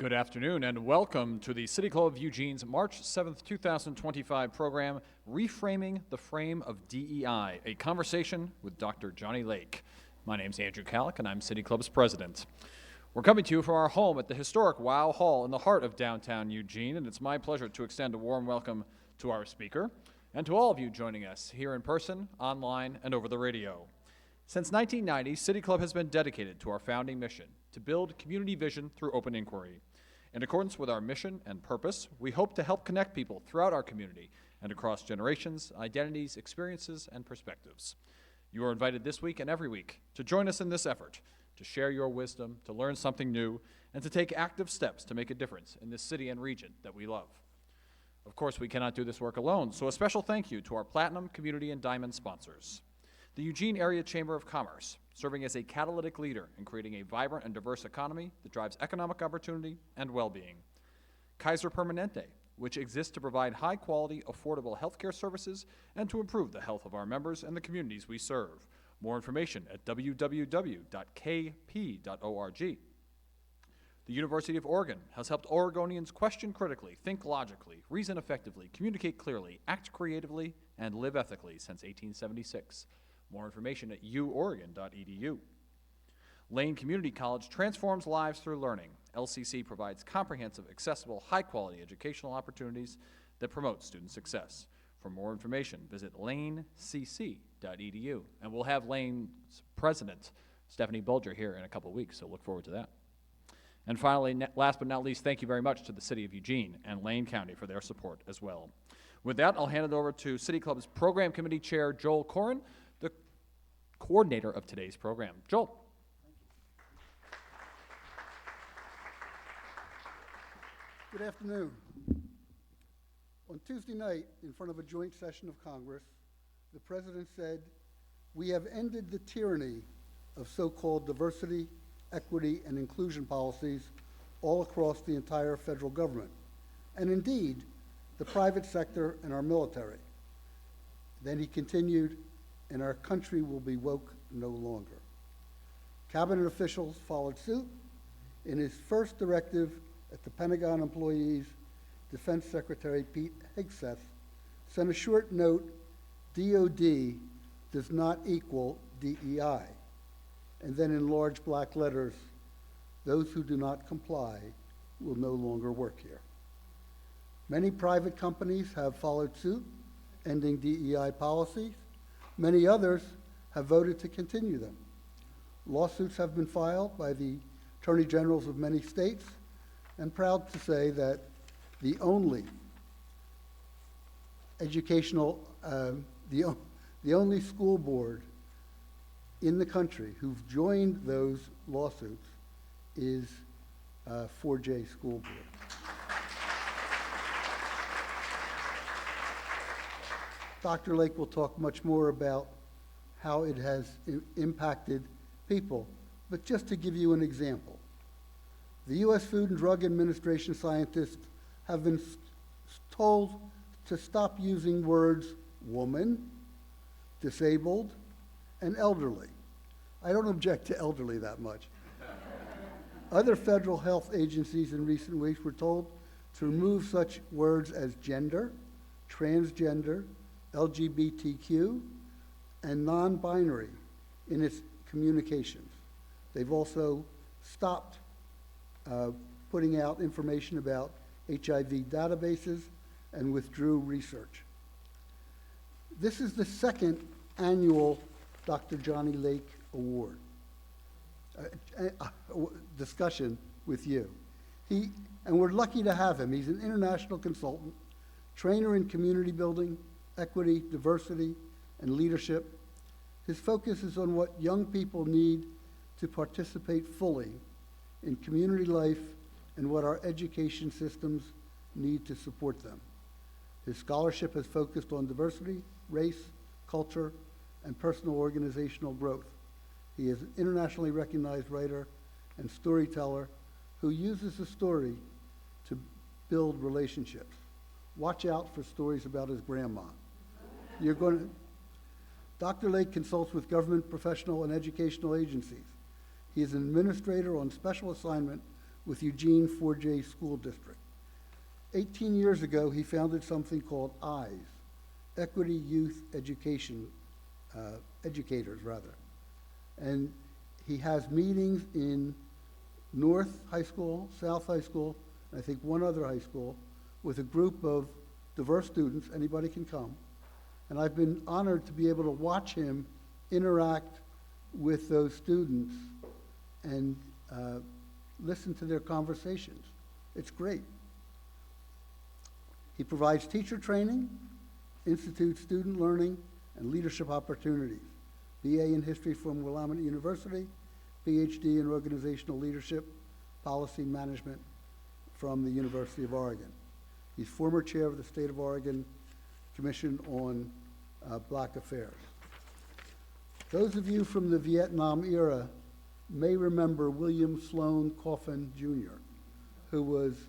Good afternoon and welcome to the City Club of Eugene's March 7th, 2025 program, Reframing the Frame of DEI, a conversation with Dr. Johnny Lake. My name's Andrew Calick and I'm City Club's president. We're coming to you from our home at the historic Wow Hall in the heart of downtown Eugene, and it's my pleasure to extend a warm welcome to our speaker and to all of you joining us here in person, online, and over the radio. Since 1990, City Club has been dedicated to our founding mission to build community vision through open inquiry. In accordance with our mission and purpose, we hope to help connect people throughout our community and across generations, identities, experiences, and perspectives. You are invited this week and every week to join us in this effort, to share your wisdom, to learn something new, and to take active steps to make a difference in this city and region that we love. Of course, we cannot do this work alone, so a special thank you to our Platinum, Community, and Diamond sponsors. The Eugene Area Chamber of Commerce, serving as a catalytic leader in creating a vibrant and diverse economy that drives economic opportunity and well-being. Kaiser Permanente, which exists to provide high-quality, affordable healthcare services and to improve the health of our members and the communities we serve. More information at www.kp.org. The University of Oregon has helped Oregonians question critically, think logically, reason effectively, communicate clearly, act creatively, and live ethically since 1876. More information at uoregon.edu. Lane Community College transforms lives through learning. LCC provides comprehensive, accessible, high-quality educational opportunities that promote student success. For more information, visit lanecc.edu. And we'll have Lane's president, Stephanie Bulger, here in a couple weeks, so look forward to that. And finally, last but not least, thank you very much to the City of Eugene and Lane County for their support as well. With that, I'll hand it over to City Club's Program Committee Chair, Joel Corin, the coordinator of today's program. Joel. Good afternoon. On Tuesday night, in front of a joint session of Congress, the President said, "We have ended the tyranny of so-called diversity, equity, and inclusion policies all across the entire federal government, and indeed, the private sector and our military." Then he continued, "And our country will be woke no longer." Cabinet officials followed suit. In his first directive at the Pentagon employees, Defense Secretary Pete Hegseth sent a short note, "DOD does not equal DEI." And then in large black letters, "Those who do not comply will no longer work here." Many private companies have followed suit, ending DEI policies. Many others have voted to continue them. Lawsuits have been filed by the attorney generals of many states, and proud to say that the only the only school board in the country who've joined those lawsuits is 4J School Board. Dr. Lake will talk much more about how it has impacted people, but just to give you an example, the U.S. Food and Drug Administration scientists have been told to stop using words woman, disabled, and elderly. I don't object to elderly that much. Other federal health agencies in recent weeks were told to remove such words as gender, transgender, LGBTQ, and non-binary in its communications. They've also stopped putting out information about HIV databases and withdrew research. This is the second annual Dr. Johnny Lake Award discussion with you. And we're lucky to have him. He's an international consultant, trainer in community building, equity, diversity, and leadership. His focus is on what young people need to participate fully in community life and what our education systems need to support them. His scholarship has focused on diversity, race, culture, and personal organizational growth. He is an internationally recognized writer and storyteller who uses the story to build relationships. Watch out for stories about his grandma. Dr. Lake consults with government, professional, and educational agencies. He is an administrator on special assignment with Eugene 4J School District. 18 years ago, he founded something called EYES, Equity Youth Education, Educators, rather. And he has meetings in North High School, South High School, and I think one other high school, with a group of diverse students. Anybody can come. And I've been honored to be able to watch him interact with those students and listen to their conversations. It's great. He provides teacher training, institutes student learning and leadership opportunities. BA in History from Willamette University, PhD in Organizational Leadership, Policy Management from the University of Oregon. He's former chair of the State of Oregon Commission on Black Affairs. Those of you from the Vietnam era may remember William Sloan Coffin Jr., who was,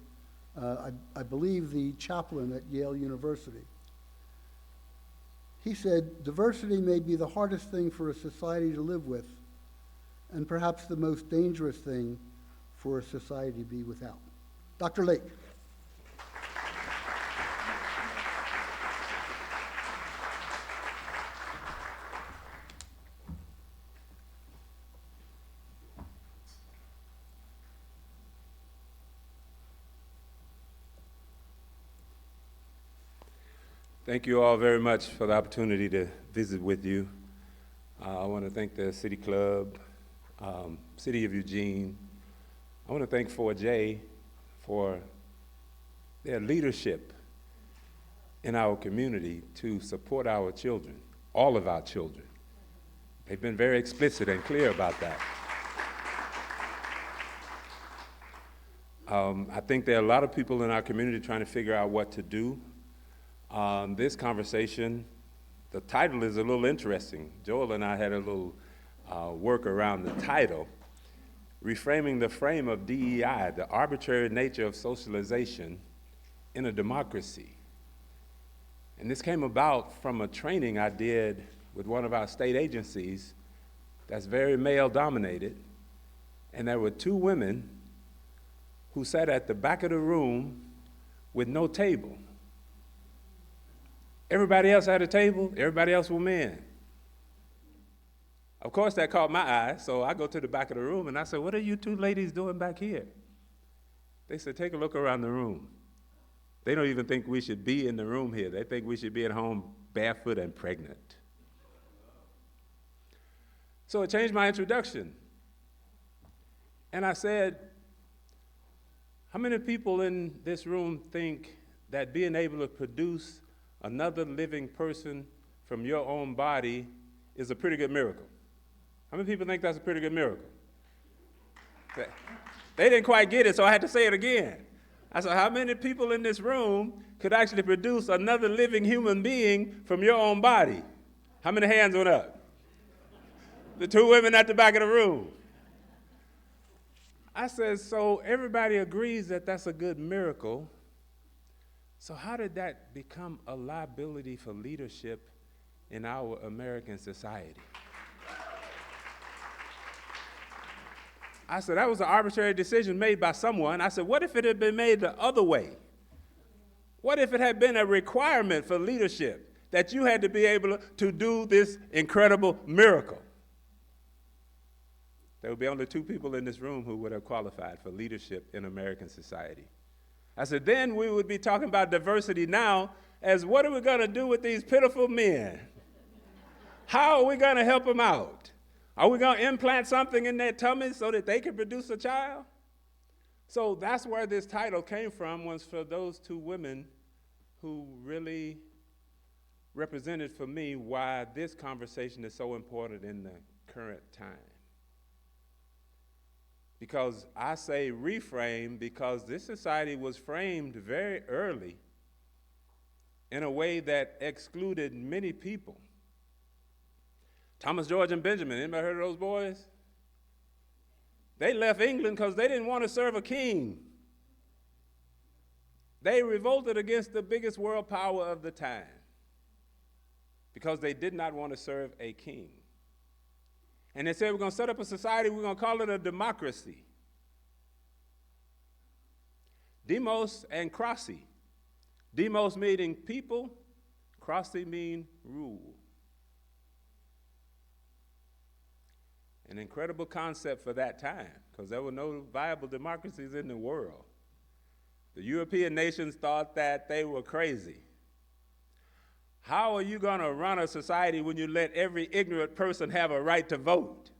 I believe, the chaplain at Yale University. He said, "Diversity may be the hardest thing for a society to live with, and perhaps the most dangerous thing for a society to be without." Dr. Lake. Thank you all very much for the opportunity to visit with you. I want to thank the City Club, City of Eugene. I want to thank 4J for their leadership in our community to support our children, all of our children. They've been very explicit and clear about that. I think there are a lot of people in our community trying to figure out what to do. This conversation, the title is a little interesting. Joel and I had a little work around the title, Reframing the Frame of DEI, the Arbitrary Nature of Socialization in a Democracy. And this came about from a training I did with one of our state agencies that's very male-dominated, and there were two women who sat at the back of the room with no table. Everybody else had a table, everybody else were men. Of course, that caught my eye, so I go to the back of the room and I said, "What are you two ladies doing back here?" They said, "Take a look around the room." They don't even think we should be in the room here. They think we should be at home barefoot and pregnant. So it changed my introduction. And I said, how many people in this room think that being able to produce another living person from your own body is a pretty good miracle? How many people think that's a pretty good miracle? They didn't quite get it, so I had to say it again. I said, how many people in this room could actually produce another living human being from your own body? How many hands went up? The two women at the back of the room. I said, so everybody agrees that that's a good miracle. So how did that become a liability for leadership in our American society? I said, that was an arbitrary decision made by someone. I said, what if it had been made the other way? What if it had been a requirement for leadership that you had to be able to do this incredible miracle? There would be only two people in this room who would have qualified for leadership in American society. I said, then we would be talking about diversity now as what are we going to do with these pitiful men? How are we going to help them out? Are we going to implant something in their tummies so that they can produce a child? So that's where this title came from, was for those two women who really represented for me why this conversation is so important in the current time. Because I say reframe because this society was framed very early in a way that excluded many people. Thomas, George, and Benjamin, anybody heard of those boys? They left England because they didn't want to serve a king. They revolted against the biggest world power of the time because they did not want to serve a king. And they said, we're going to set up a society, we're going to call it a democracy. Demos and Krasi. Demos meaning people, Krasi mean rule. An incredible concept for that time, because there were no viable democracies in the world. The European nations thought that they were crazy. How are you going to run a society when you let every ignorant person have a right to vote?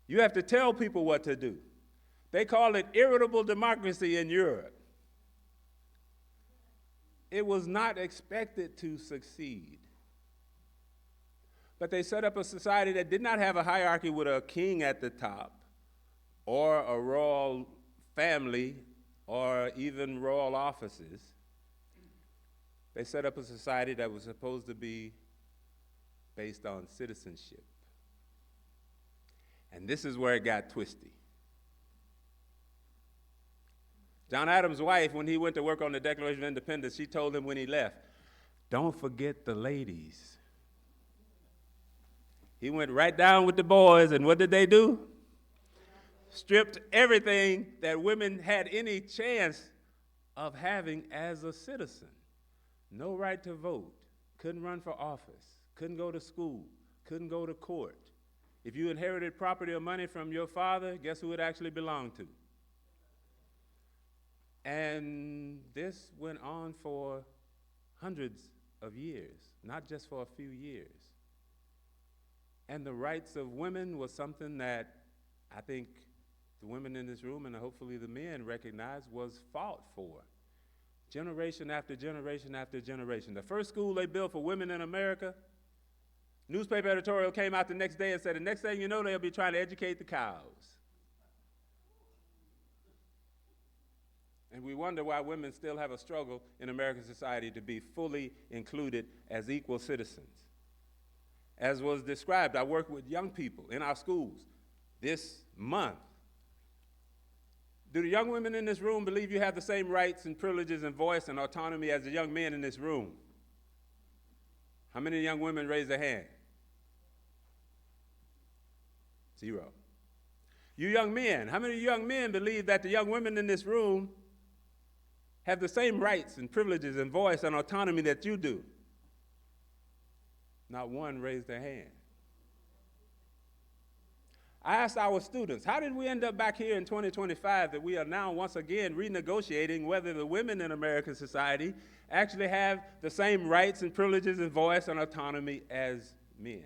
You have to tell people what to do. They call it irritable democracy in Europe. It was not expected to succeed. But they set up a society that did not have a hierarchy with a king at the top, or a royal family, or even royal offices. They set up a society that was supposed to be based on citizenship. And this is where it got twisty. John Adams' wife, when he went to work on the Declaration of Independence, she told him when he left, "Don't forget the ladies." He went right down with the boys, and what did they do? Stripped everything that women had any chance of having as a citizen. No right to vote, couldn't run for office, couldn't go to school, couldn't go to court. If you inherited property or money from your father, guess who it actually belonged to? And this went on for hundreds of years, not just for a few years. And the rights of women was something that I think the women in this room, and hopefully the men, recognize was fought for. Generation after generation after generation. The first school they built for women in America, newspaper editorial came out the next day and said, the next thing you know, they'll be trying to educate the cows. And we wonder why women still have a struggle in American society to be fully included as equal citizens. As was described, I work with young people in our schools this month. Do the young women in this room believe you have the same rights and privileges and voice and autonomy as the young men in this room? How many young women raise their hand? 0. You young men, how many young men believe that the young women in this room have the same rights and privileges and voice and autonomy that you do? Not one raised their hand. I asked our students, how did we end up back here in 2025 that we are now once again renegotiating whether the women in American society actually have the same rights and privileges and voice and autonomy as men?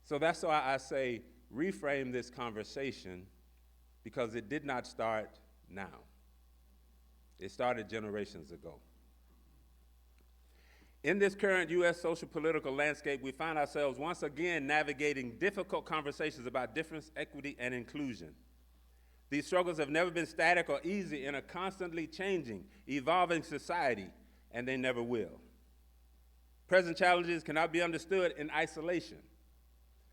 So that's why I say reframe this conversation, because it did not start now. It started generations ago. In this current U.S. social political landscape, we find ourselves once again navigating difficult conversations about difference, equity, and inclusion. These struggles have never been static or easy in a constantly changing, evolving society, and they never will. Present challenges cannot be understood in isolation.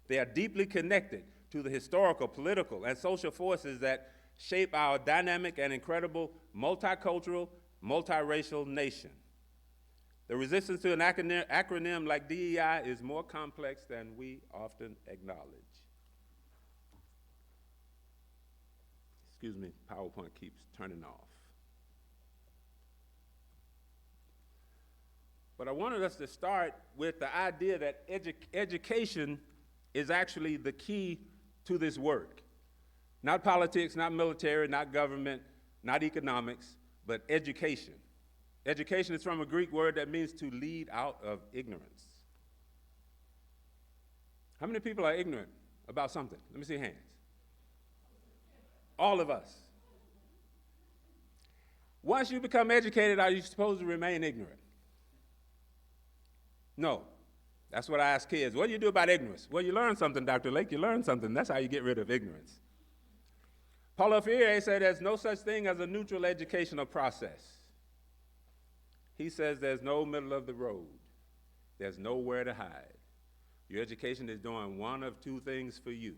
They are deeply connected to the historical, political, and social forces that shape our dynamic and incredible multicultural, multiracial nation. The resistance to an acronym like DEI is more complex than we often acknowledge. Excuse me, PowerPoint keeps turning off. But I wanted us to start with the idea that education is actually the key to this work. Not politics, not military, not government, not economics, but education. Education is from a Greek word that means to lead out of ignorance. How many people are ignorant about something? Let me see hands. All of us. Once you become educated, are you supposed to remain ignorant? No. That's what I ask kids. What do you do about ignorance? Well, you learn something, Dr. Lake. You learn something. That's how you get rid of ignorance. Paulo Freire said there's no such thing as a neutral educational process. He says there's no middle of the road. There's nowhere to hide. Your education is doing one of two things for you.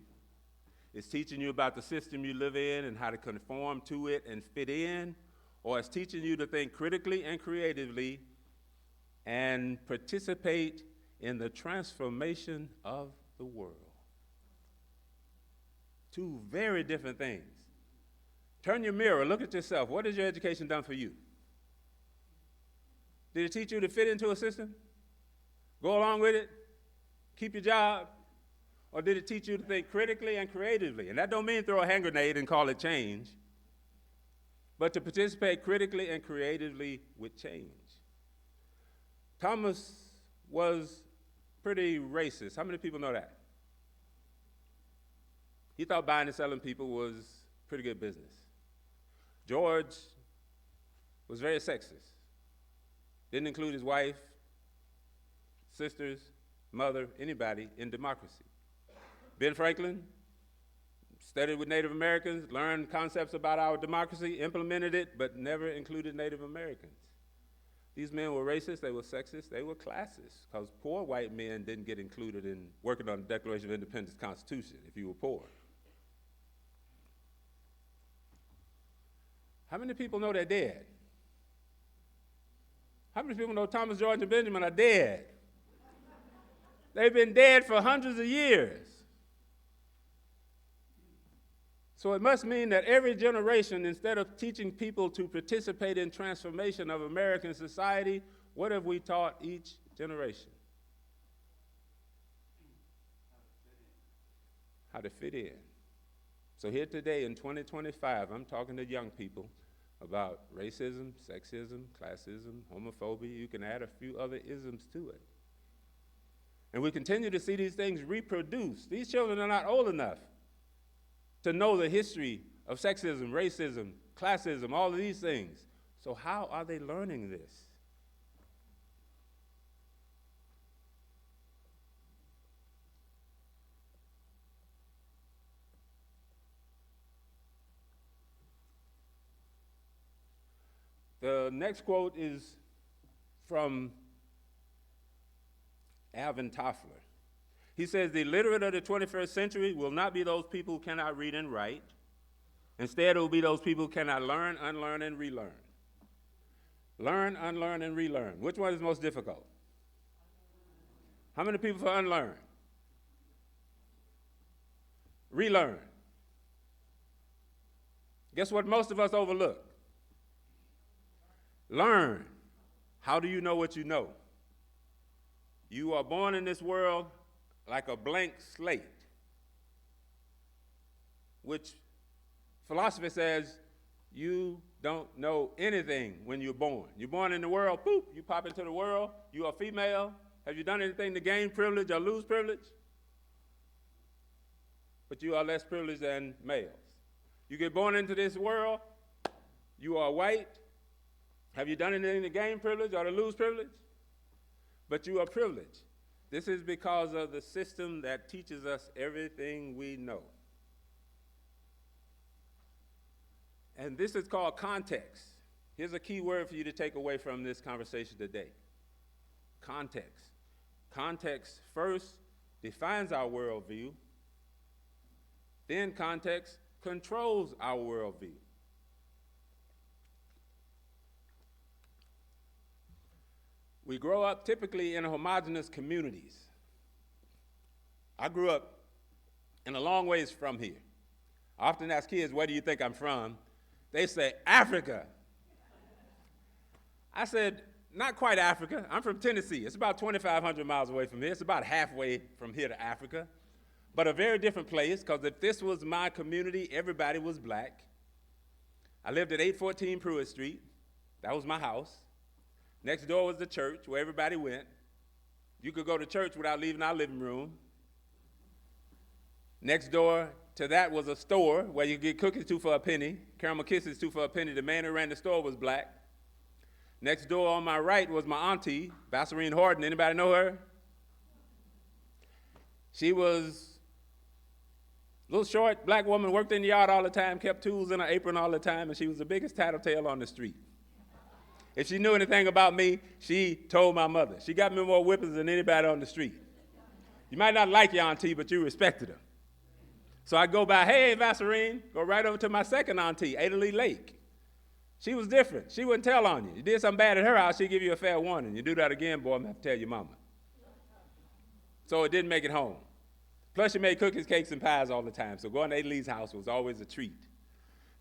It's teaching you about the system you live in and how to conform to it and fit in, or it's teaching you to think critically and creatively and participate in the transformation of the world. Two very different things. Turn your mirror, look at yourself. What has your education done for you? Did it teach you to fit into a system? Go along with it? Keep your job? Or did it teach you to think critically and creatively? And that don't mean throw a hand grenade and call it change, but to participate critically and creatively with change. Thomas was pretty racist. How many people know that? He thought buying and selling people was pretty good business. George was very sexist. Didn't include his wife, sisters, mother, anybody in democracy. Ben Franklin studied with Native Americans, learned concepts about our democracy, implemented it, but never included Native Americans. These men were racist, they were sexist, they were classist, because poor white men didn't get included in working on the Declaration of Independence Constitution if you were poor. How many people know they're dead? How many people know Thomas, George, and Benjamin are dead? They've been dead for hundreds of years. So it must mean that every generation, instead of teaching people to participate in transformation of American society, what have we taught each generation? How to fit in. So here today in 2025, I'm talking to young people about racism, sexism, classism, homophobia. You can add a few other isms to it. And we continue to see these things reproduced. These children are not old enough to know the history of sexism, racism, classism, all of these things. So how are they learning this? The next quote is from Alvin Toffler. He says, the illiterate of the 21st century will not be those people who cannot read and write. Instead, it will be those people who cannot learn, unlearn, and relearn. Learn, unlearn, and relearn. Which one is most difficult? How many people for unlearn? Relearn. Guess what most of us overlook? Learn. How do you know what you know? You are born in this world like a blank slate, which philosophy says you don't know anything when you're born. You're born in the world, boop, you pop into the world, you are female. Have you done anything to gain privilege or lose privilege? But you are less privileged than males. You get born into this world, you are white. Have you done anything to gain privilege or to lose privilege? But you are privileged. This is because of the system that teaches us everything we know. And this is called context. Here's a key word for you to take away from this conversation today. Context. Context first defines our worldview, then context controls our worldview. We grow up typically in homogeneous communities. I grew up in a long ways from here. I often ask kids, where do you think I'm from? They say, Africa. I said, not quite Africa. I'm from Tennessee. It's about 2,500 miles away from here. It's about halfway from here to Africa, but a very different place, because if this was my community, everybody was black. I lived at 814 Pruitt Street. That was my house. Next door was the church where everybody went. You could go to church without leaving our living room. Next door to that was a store where you could get cookies 2 for a penny, caramel kisses 2 for a penny. The man who ran the store was black. Next door on my right was my auntie, Vaseline Horton. Anybody know her? She was a little short black woman, worked in the yard all the time, kept tools in her apron all the time, and she was the biggest tattletale on the street. If she knew anything about me, she told my mother. She got me more whippings than anybody on the street. You might not like your auntie, but you respected her. So I go by, hey, Vaseline, go right over to my second auntie, Ada Lee Lake. She was different. She wouldn't tell on you. You did something bad at her house, she'd give you a fair warning. You do that again, boy, I'm going to have to tell your mama. So it didn't make it home. Plus, she made cookies, cakes, and pies all the time. So going to Ada Lee's house was always a treat.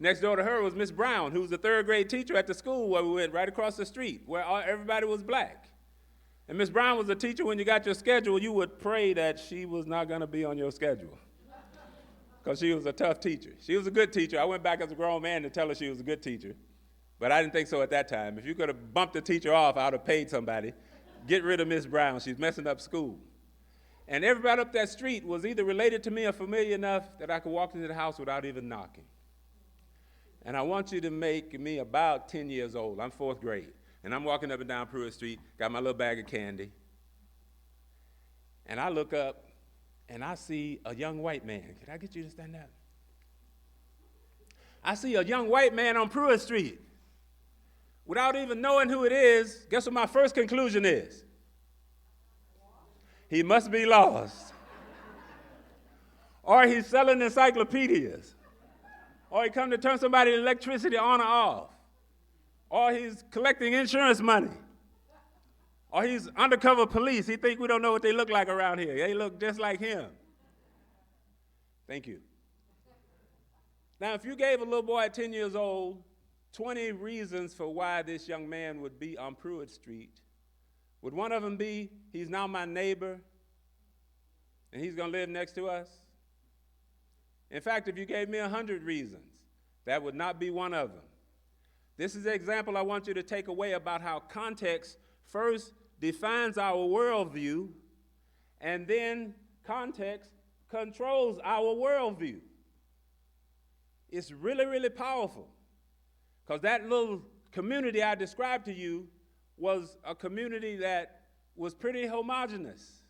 Next door to her was Miss Brown, who was the third grade teacher at the school where we went, right across the street, where everybody was black. And Miss Brown was a teacher. When you got your schedule, you would pray that she was not going to be on your schedule, because she was a tough teacher. She was a good teacher. I went back as a grown man to tell her she was a good teacher, but I didn't think so at that time. If you could have bumped the teacher off, I would have paid somebody. Get rid of Miss Brown. She's messing up school. And everybody up that street was either related to me or familiar enough that I could walk into the house without even knocking. And I want you to make me about 10 years old. I'm fourth grade. And I'm walking up and down Pruitt Street, got my little bag of candy. And I look up, and I see a young white man. Can I get you to stand up? I see a young white man on Pruitt Street. Without even knowing who it is, guess what my first conclusion is? He must be lost. Or he's selling encyclopedias. Or he come to turn somebody's electricity on or off. Or he's collecting insurance money. Or he's undercover police. He think we don't know what they look like around here. They look just like him. Thank you. Now, if you gave a little boy at 10 years old 20 reasons for why this young man would be on Pruitt Street, would one of them be, he's now my neighbor, and he's going to live next to us? In fact, if you gave me 100 reasons, that would not be one of them. This is the example I want you to take away about how context first defines our worldview, and then context controls our worldview. It's really, really powerful, because that little community I described to you was a community that was pretty homogeneous.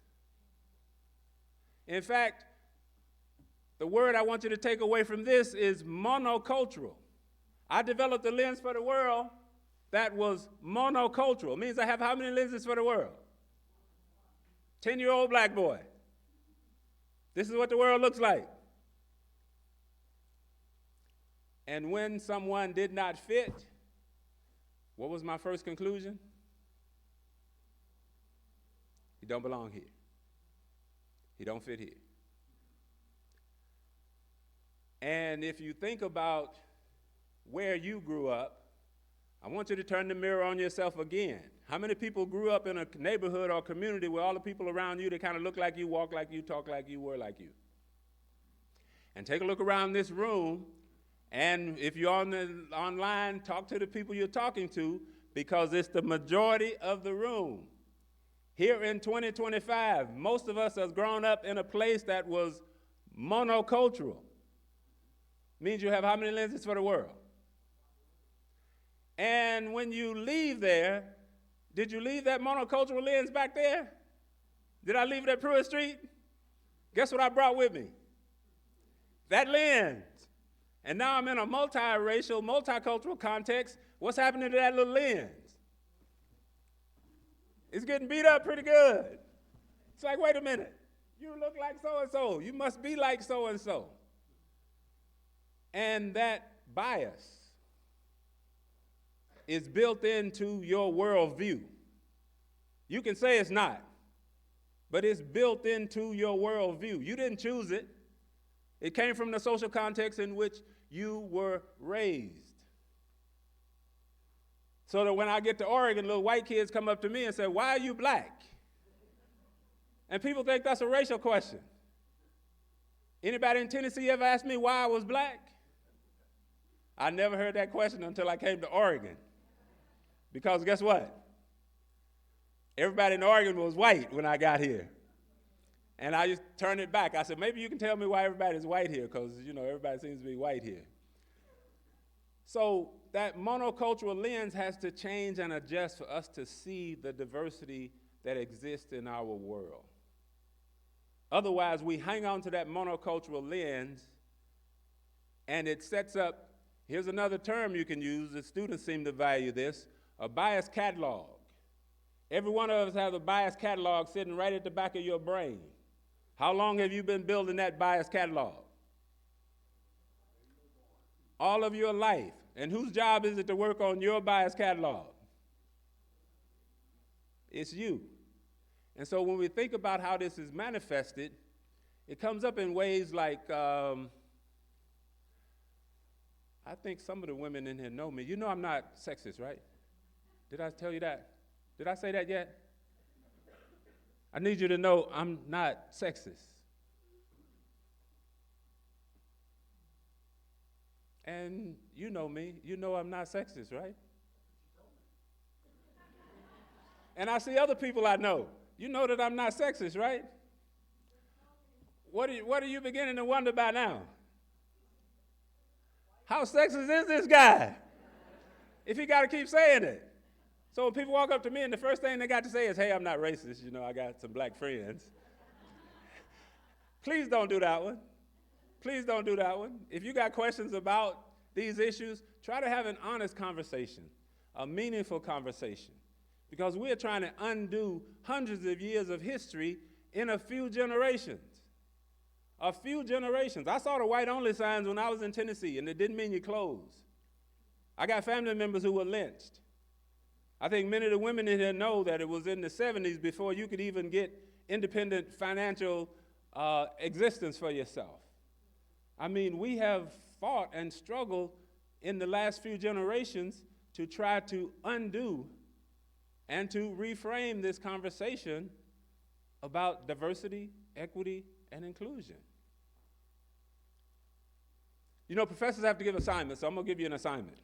In fact, the word I want you to take away from this is monocultural. I developed a lens for the world that was monocultural. It means I have how many lenses for the world? 10-year-old black boy. This is what the world looks like. And when someone did not fit, what was my first conclusion? He don't belong here. He don't fit here. And if you think about where you grew up, I want you to turn the mirror on yourself again. How many people grew up in a neighborhood or community where all the people around you, they kind of look like you, walk like you, talk like you, were like you? And take a look around this room, and if you're online, talk to the people you're talking to, because it's the majority of the room. Here in 2025, most of us have grown up in a place that was monocultural. Means you have how many lenses for the world? And when you leave there, did you leave that monocultural lens back there? Did I leave it at Pruitt Street? Guess what I brought with me? That lens. And now I'm in a multiracial, multicultural context. What's happening to that little lens? It's getting beat up pretty good. It's like, wait a minute. You look like so-and-so. You must be like so-and-so. And that bias is built into your worldview. You can say it's not, but it's built into your worldview. You didn't choose it. It came from the social context in which you were raised. So that when I get to Oregon, little white kids come up to me and say, "Why are you black?" And people think that's a racial question. Anybody in Tennessee ever asked me why I was black? I never heard that question until I came to Oregon. Because guess what? Everybody in Oregon was white when I got here. And I just turned it back. I said, maybe you can tell me why everybody's white here, because, everybody seems to be white here. So that monocultural lens has to change and adjust for us to see the diversity that exists in our world. Otherwise, we hang on to that monocultural lens, and it sets up, here's another term you can use, the students seem to value this, a bias catalog. Every one of us has a bias catalog sitting right at the back of your brain. How long have you been building that bias catalog? All of your life. And whose job is it to work on your bias catalog? It's you. And so when we think about how this is manifested, it comes up in ways like, I I think some of the women in here know me. You know I'm not sexist, right? Did I tell you that? Did I say that yet? I need you to know I'm not sexist. And you know me. You know I'm not sexist, right? And I see other people I know. You know that I'm not sexist, right? What are you beginning to wonder by now? How sexist is this guy? If he got to keep saying it. So when people walk up to me and the first thing they got to say is, hey, I'm not racist. You know, I got some black friends. Please don't do that one. Please don't do that one. If you got questions about these issues, try to have an honest conversation, a meaningful conversation. Because we're trying to undo hundreds of years of history in a few generations. A few generations. I saw the white-only signs when I was in Tennessee, and it didn't mean you closed. I got family members who were lynched. I think many of the women in here know that it was in the 70s before you could even get independent financial existence for yourself. I mean, we have fought and struggled in the last few generations to try to undo and to reframe this conversation about diversity, equity, and inclusion. You know, professors have to give assignments, so I'm going to give you an assignment.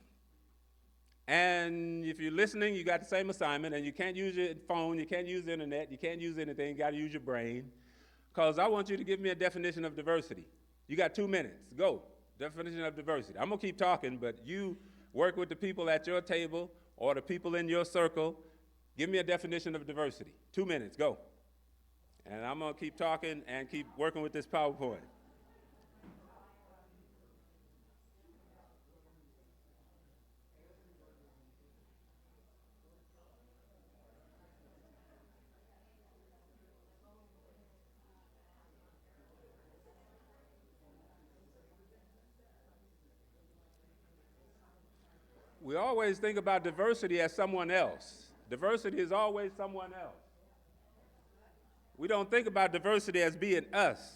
And if you're listening, you got the same assignment, and you can't use your phone, you can't use the internet, you can't use anything, you got to use your brain, because I want you to give me a definition of diversity. You got 2 minutes. Go. Definition of diversity. I'm going to keep talking, but you work with the people at your table or the people in your circle. Give me a definition of diversity. 2 minutes. Go. And I'm going to keep talking and keep working with this PowerPoint. We always think about diversity as someone else. Diversity is always someone else. We don't think about diversity as being us.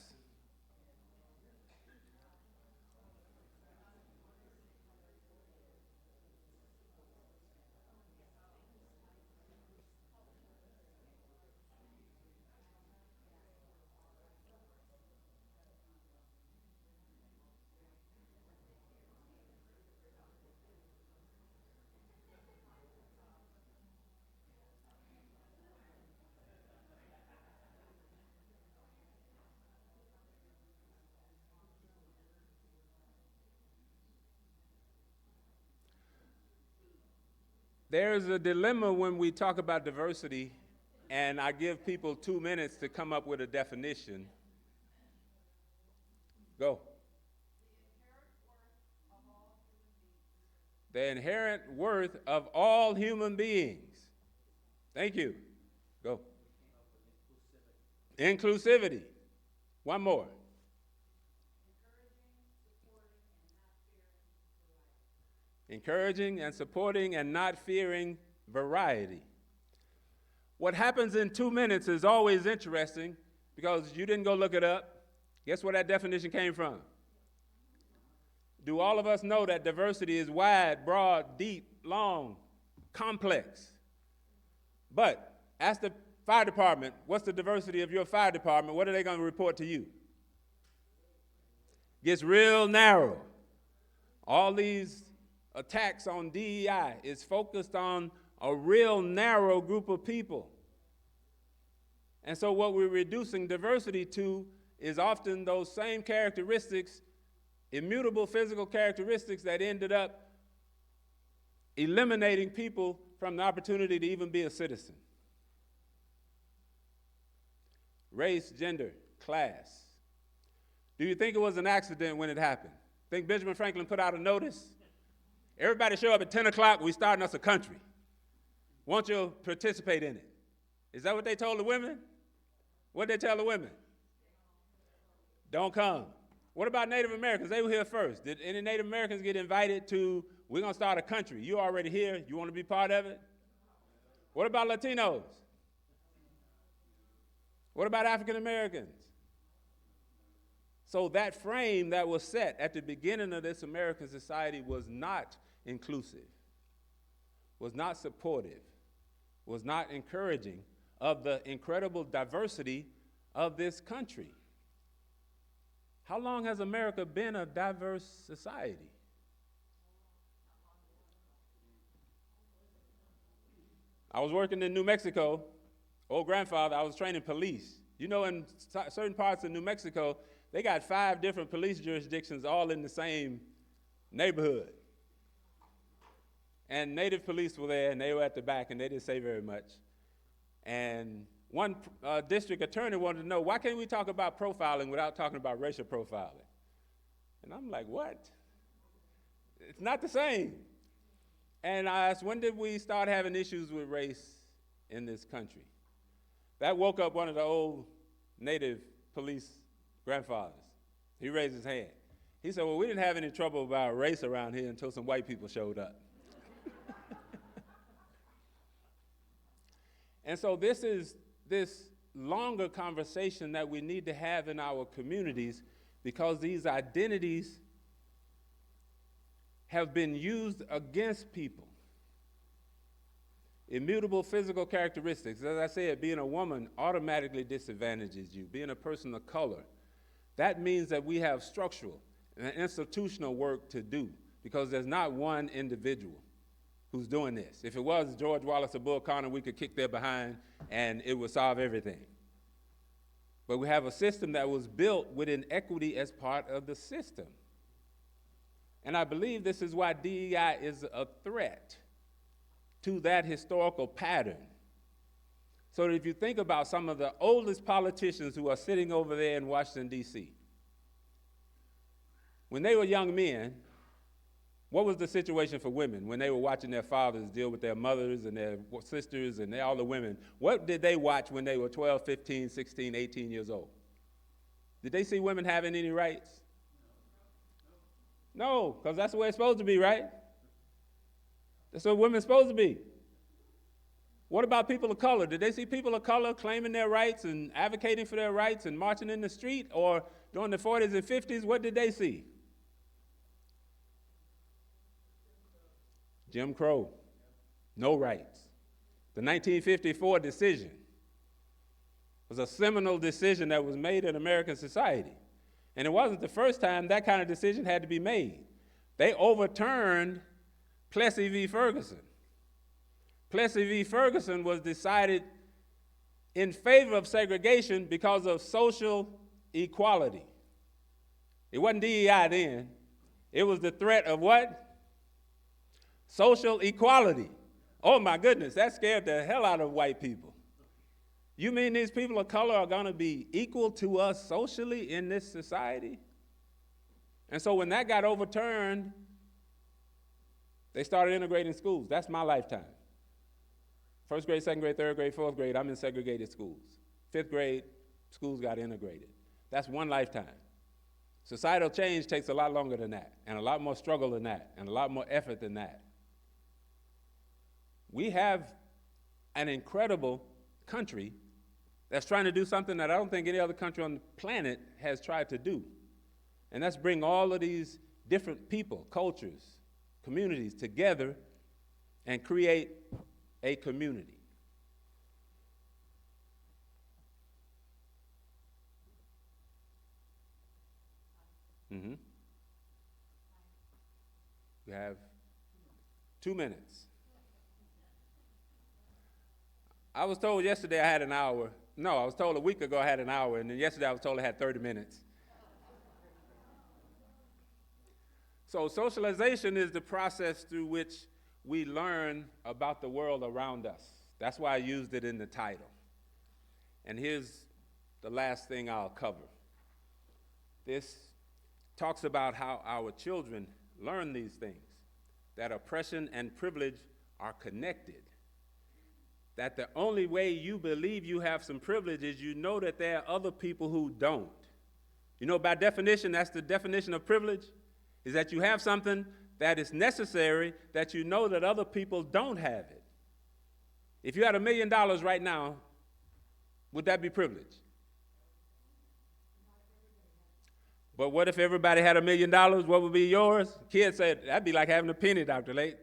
There's a dilemma when we talk about diversity, and I give people 2 minutes to come up with a definition. Go. The inherent worth of all human beings. Thank you. Go. Inclusivity. One more. Encouraging and supporting and not fearing variety. What happens in 2 minutes is always interesting because you didn't go look it up. Guess where that definition came from? Do all of us know that diversity is wide, broad, deep, long, complex? But ask the fire department, what's the diversity of your fire department? What are they going to report to you? Gets real narrow. All these attacks on DEI is focused on a real narrow group of people. And so what we're reducing diversity to is often those same characteristics, immutable physical characteristics that ended up eliminating people from the opportunity to even be a citizen. Race, gender, class. Do you think it was an accident when it happened? Think Benjamin Franklin put out a notice? Everybody show up at 10 o'clock, we starting us a country. Won't you participate in it? Is that what they told the women? What did they tell the women? Don't come. What about Native Americans? They were here first. Did any Native Americans get invited to, we're going to start a country. You're already here. You want to be part of it? What about Latinos? What about African Americans? So that frame that was set at the beginning of this American society was not inclusive, was not supportive, was not encouraging of the incredible diversity of this country. How long has America been a diverse society? I was working in New Mexico. Old grandfather, I was training police. You know, in certain parts of New Mexico, they got 5 different police jurisdictions all in the same neighborhood. And native police were there, and they were at the back, and they didn't say very much. And one district attorney wanted to know, why can't we talk about profiling without talking about racial profiling? And I'm like, what? It's not the same. And I asked, when did we start having issues with race in this country? That woke up one of the old native police grandfathers. He raised his hand. He said, well, we didn't have any trouble about race around here until some white people showed up. And so this is this longer conversation that we need to have in our communities, because these identities have been used against people. Immutable physical characteristics. As I said, being a woman automatically disadvantages you. Being a person of color. That means that we have structural and institutional work to do, because there's not one individual who's doing this. If it was George Wallace or Bull Connor, we could kick their behind and it would solve everything. But we have a system that was built with inequity as part of the system. And I believe this is why DEI is a threat to that historical pattern. So that if you think about some of the oldest politicians who are sitting over there in Washington, D.C., when they were young men, what was the situation for women when they were watching their fathers deal with their mothers and their sisters and all the women? What did they watch when they were 12, 15, 16, 18 years old? Did they see women having any rights? No, because that's the way it's supposed to be, right? That's what women's supposed to be. What about people of color? Did they see people of color claiming their rights and advocating for their rights and marching in the street? Or during the 40s and 50s, what did they see? Jim Crow, no rights. The 1954 decision was a seminal decision that was made in American society. And it wasn't the first time that kind of decision had to be made. They overturned Plessy v. Ferguson. Plessy v. Ferguson was decided in favor of segregation because of social equality. It wasn't DEI then. It was the threat of what? Social equality. Oh my goodness, that scared the hell out of white people. You mean these people of color are going to be equal to us socially in this society? And so when that got overturned, they started integrating schools. That's my lifetime. First grade, second grade, third grade, fourth grade, I'm in segregated schools. Fifth grade, schools got integrated. That's one lifetime. Societal change takes a lot longer than that, and a lot more struggle than that, and a lot more effort than that. We have an incredible country that's trying to do something that I don't think any other country on the planet has tried to do. And that's bring all of these different people, cultures, communities together and create a community. Mm-hmm. We have 2 minutes. I was told yesterday I had an hour. No, I was told a week ago I had an hour, and then yesterday I was told I had 30 minutes. So socialization is the process through which we learn about the world around us. That's why I used it in the title. And here's the last thing I'll cover. This talks about how our children learn these things, that oppression and privilege are connected, that the only way you believe you have some privilege is you know that there are other people who don't. You know, by definition, that's the definition of privilege, is that you have something that is necessary that you know that other people don't have it. If you had $1 million right now, would that be privilege? But what if everybody had $1 million? What would be yours? Kids said, that'd be like having a penny, Dr. Lake.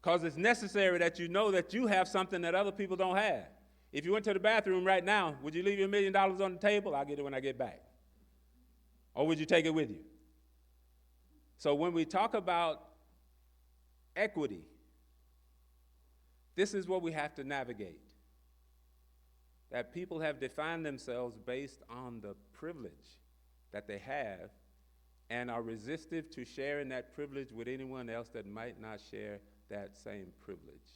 Because it's necessary that you know that you have something that other people don't have. If you went to the bathroom right now, would you leave your $1 million on the table? I'll get it when I get back. Or would you take it with you? So when we talk about equity, this is what we have to navigate. That people have defined themselves based on the privilege that they have and are resistive to sharing that privilege with anyone else that might not share that same privilege.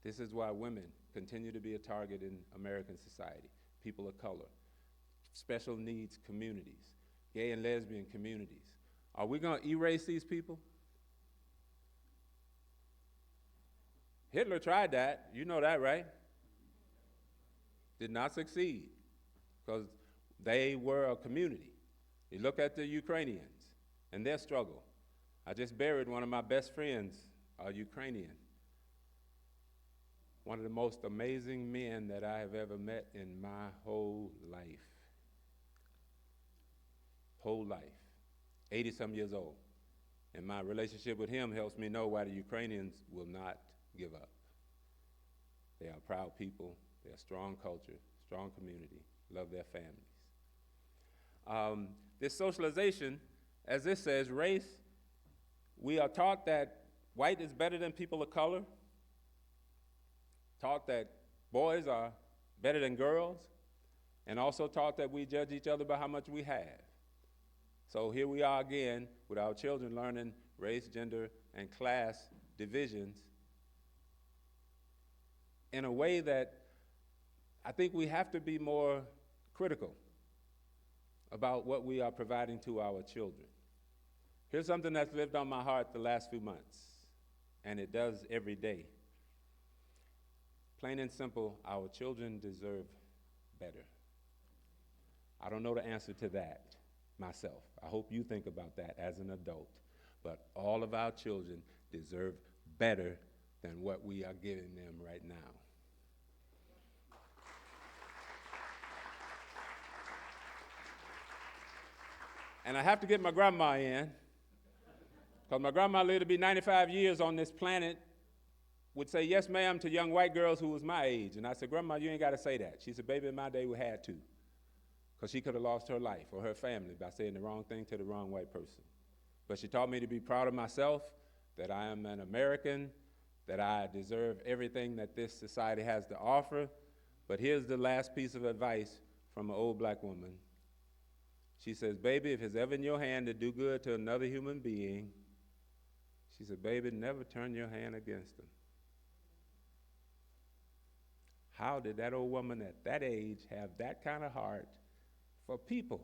This is why women continue to be a target in American society, people of color, special needs communities, gay and lesbian communities. Are we going to erase these people? Hitler tried that. You know that, right? Did not succeed because they were a community. You look at the Ukrainians and their struggle. I just buried one of my best friends, a Ukrainian. One of the most amazing men that I have ever met in my whole life. Whole life. 80-some years old. And my relationship with him helps me know why the Ukrainians will not give up. They are proud people. They're a strong culture, strong community, love their families. This socialization, as this says, race, we are taught that white is better than people of color, taught that boys are better than girls, and also taught that we judge each other by how much we have. So here we are again with our children learning race, gender, and class divisions in a way that I think we have to be more critical about what we are providing to our children. Here's something that's lived on my heart the last few months, and it does every day. Plain and simple, our children deserve better. I don't know the answer to that myself. I hope you think about that as an adult. But all of our children deserve better than what we are giving them right now. And I have to get my grandma in, because my grandma lived to be 95 years on this planet, would say yes, ma'am, to young white girls who was my age. And I said, Grandma, you ain't got to say that. She said, baby, in my day we had to, because she could have lost her life or her family by saying the wrong thing to the wrong white person. But she taught me to be proud of myself, that I am an American, that I deserve everything that this society has to offer. But here's the last piece of advice from an old black woman. She says, baby, if it's ever in your hand to do good to another human being, she said, baby, never turn your hand against them. How did that old woman at that age have that kind of heart for people?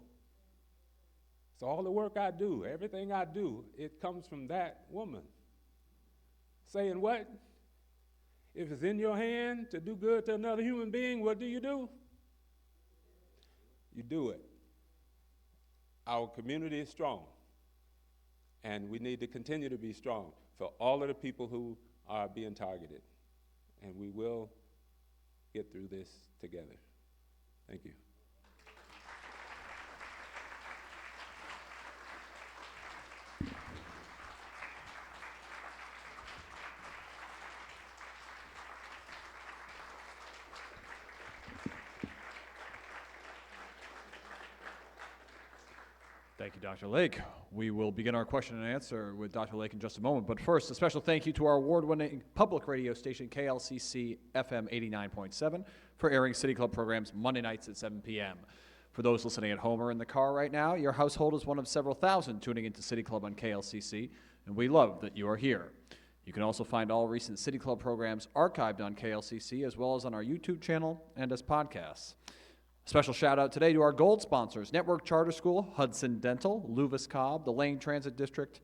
So all the work I do, everything I do, it comes from that woman. Saying what? If it's in your hand to do good to another human being, what do? You do it. Our community is strong, and we need to continue to be strong for all of the people who are being targeted. And we will get through this together. Thank you. Thank you, Dr. Lake. We will begin our question and answer with Dr. Lake in just a moment. But first, a special thank you to our award-winning public radio station, KLCC FM 89.7, for airing City Club programs Monday nights at 7 p.m. For those listening at home or in the car right now, your household is one of several thousand tuning into City Club on KLCC, and we love that you are here. You can also find all recent City Club programs archived on KLCC, as well as on our YouTube channel and as podcasts. Special shout out today to our gold sponsors, Network Charter School, Hudson Dental, Lewis Cobb, the Lane Transit District,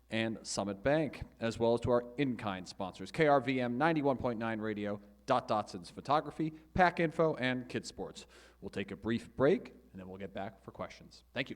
and Summit Bank, as well as to our in-kind sponsors, KRVM 91.9 Radio, Dotson's Photography, Pack Info, and Kids Sports. We'll take a brief break, and then we'll get back for questions. Thank you.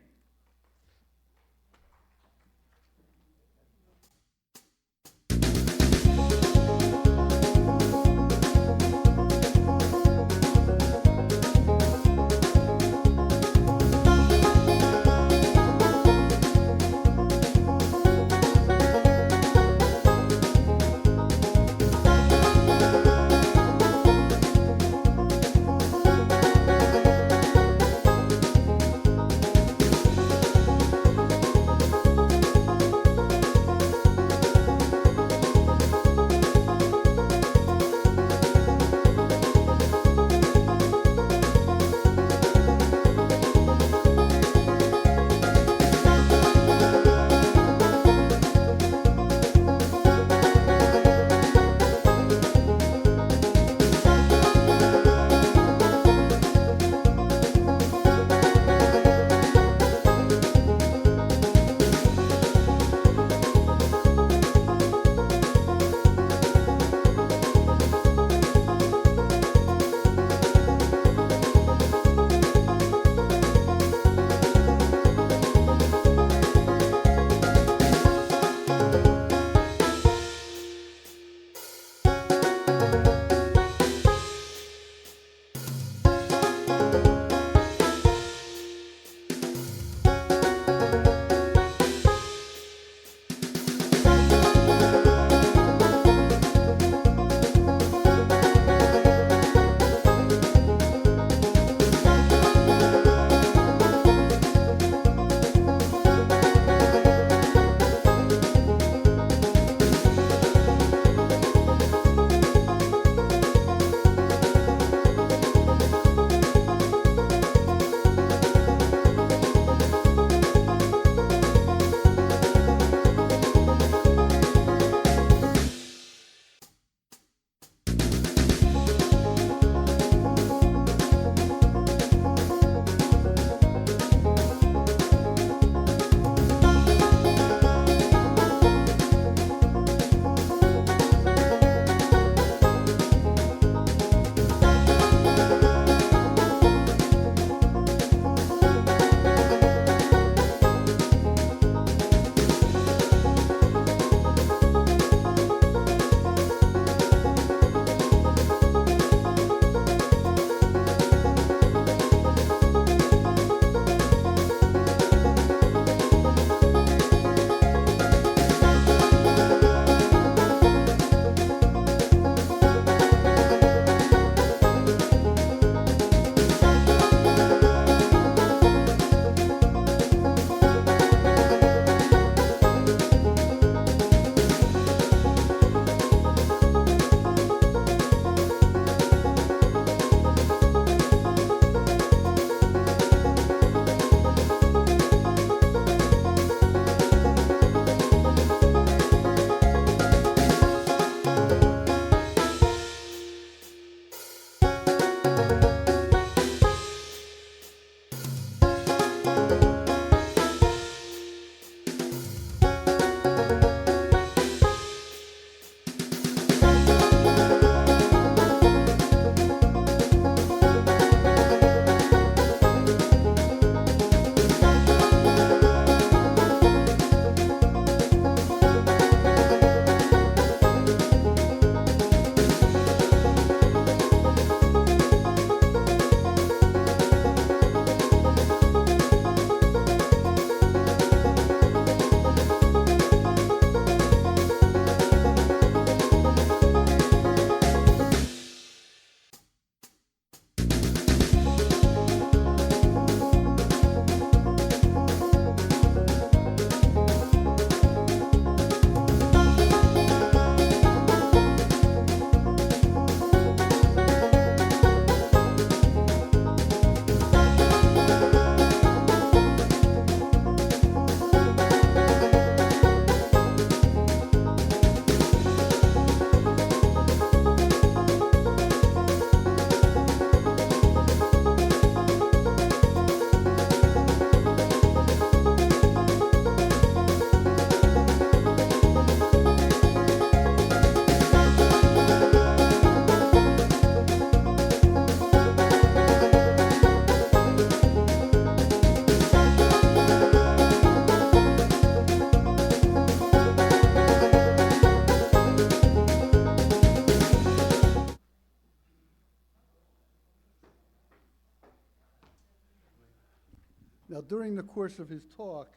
Now, during the course of his talk,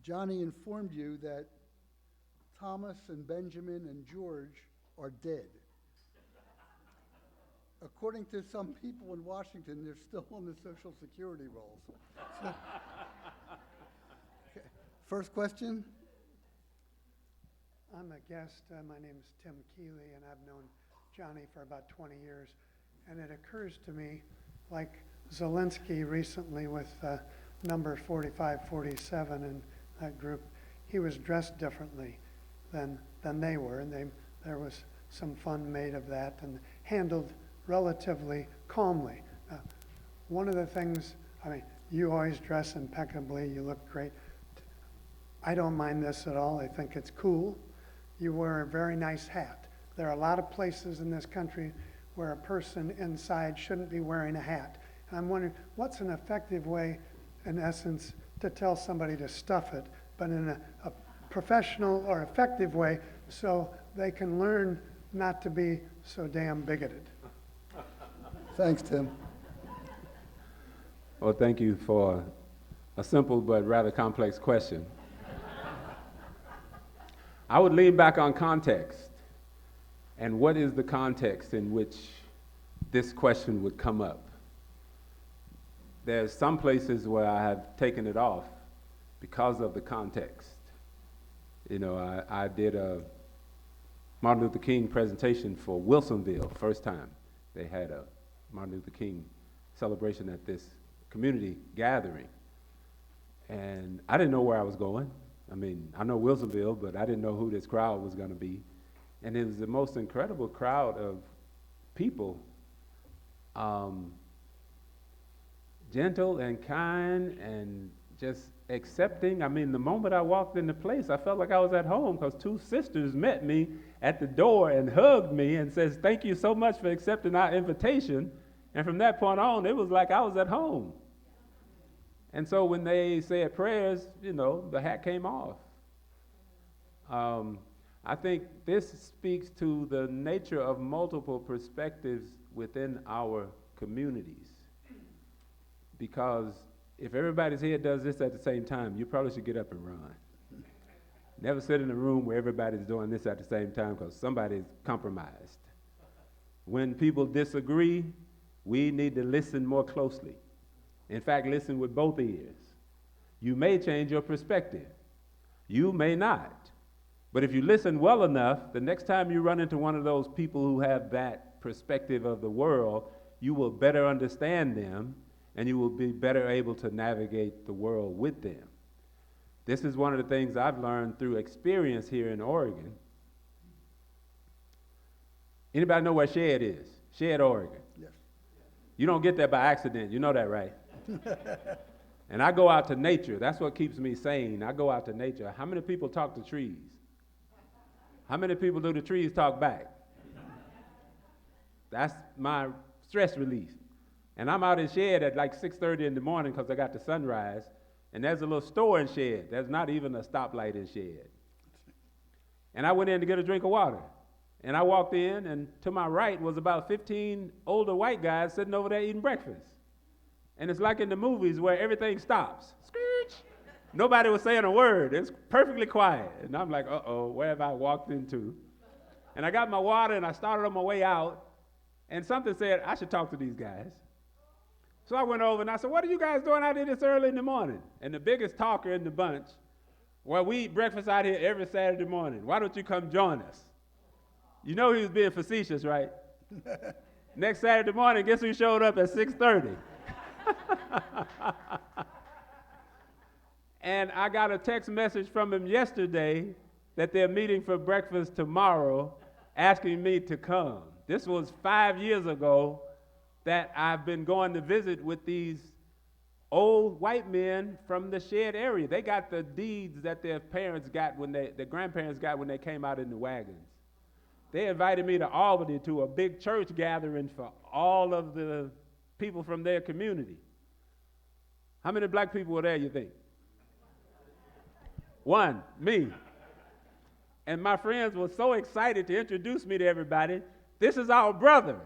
Johnny informed you that Thomas and Benjamin and George are dead. According to some people in Washington, they're still on the Social Security rolls. So, okay. First question? I'm a guest. My name is Tim Keeley, and I've known Johnny for about 20 years. And it occurs to me, like Zelensky recently with number 4547 in that group, he was dressed differently than they were, and there was some fun made of that and handled relatively calmly. One of the things, I mean, you always dress impeccably, you look great. I don't mind this at all. I think it's cool. You wear a very nice hat. There are a lot of places in this country where a person inside shouldn't be wearing a hat. And I'm wondering, what's an effective way, in essence, to tell somebody to stuff it, but in a professional or effective way so they can learn not to be so damn bigoted? Thanks, Tim. Well, thank you for a simple but rather complex question. I would lean back on context. And what is the context in which this question would come up? There's some places where I have taken it off because of the context. You know, I did a Martin Luther King presentation for Wilsonville, first time. They had a Martin Luther King celebration at this community gathering. And I didn't know where I was going. I mean, I know Wilsonville, but I didn't know who this crowd was going to be. And it was the most incredible crowd of people, gentle and kind and just accepting. I mean, the moment I walked in the place, I felt like I was at home because two sisters met me at the door and hugged me and says, "Thank you so much for accepting our invitation." And from that point on, it was like I was at home. And so when they said prayers, you know, the hat came off. I think this speaks to the nature of multiple perspectives within our communities. Because if everybody's here does this at the same time, you probably should get up and run. Never sit in a room where everybody's doing this at the same time because somebody's compromised. When people disagree, we need to listen more closely. In fact, listen with both ears. You may change your perspective. You may not. But if you listen well enough, the next time you run into one of those people who have that perspective of the world, you will better understand them and you will be better able to navigate the world with them. This is one of the things I've learned through experience here in Oregon. Anybody know where Shed is? Shed, Oregon. Yes. You don't get there by accident. You know that, right? And I go out to nature. That's what keeps me sane. I go out to nature. How many people talk to trees? How many people do the trees talk back? That's my stress relief. And I'm out in Shed at like 6:30 in the morning because I got the sunrise. And there's a little store in Shed. There's not even a stoplight in Shed. And I went in to get a drink of water. And I walked in, and to my right was about 15 older white guys sitting over there eating breakfast. And it's like in the movies where everything stops. Screech! Nobody was saying a word. It's perfectly quiet. And I'm like, uh-oh, where have I walked into? And I got my water, and I started on my way out, and something said, I should talk to these guys. So I went over, and I said, what are you guys doing out here this early in the morning? And the biggest talker in the bunch, well, we eat breakfast out here every Saturday morning. Why don't you come join us? You know he was being facetious, right? Next Saturday morning, guess who showed up at 6:30? And I got a text message from him yesterday that they're meeting for breakfast tomorrow, asking me to come. This was 5 years ago that I've been going to visit with these old white men from the Shed area. They got the deeds that their parents got their grandparents got when they came out in the wagons. They invited me to Albany to a big church gathering for all of the people from their community. How many black people were there, you think? One, me. And my friends were so excited to introduce me to everybody. This is our brother.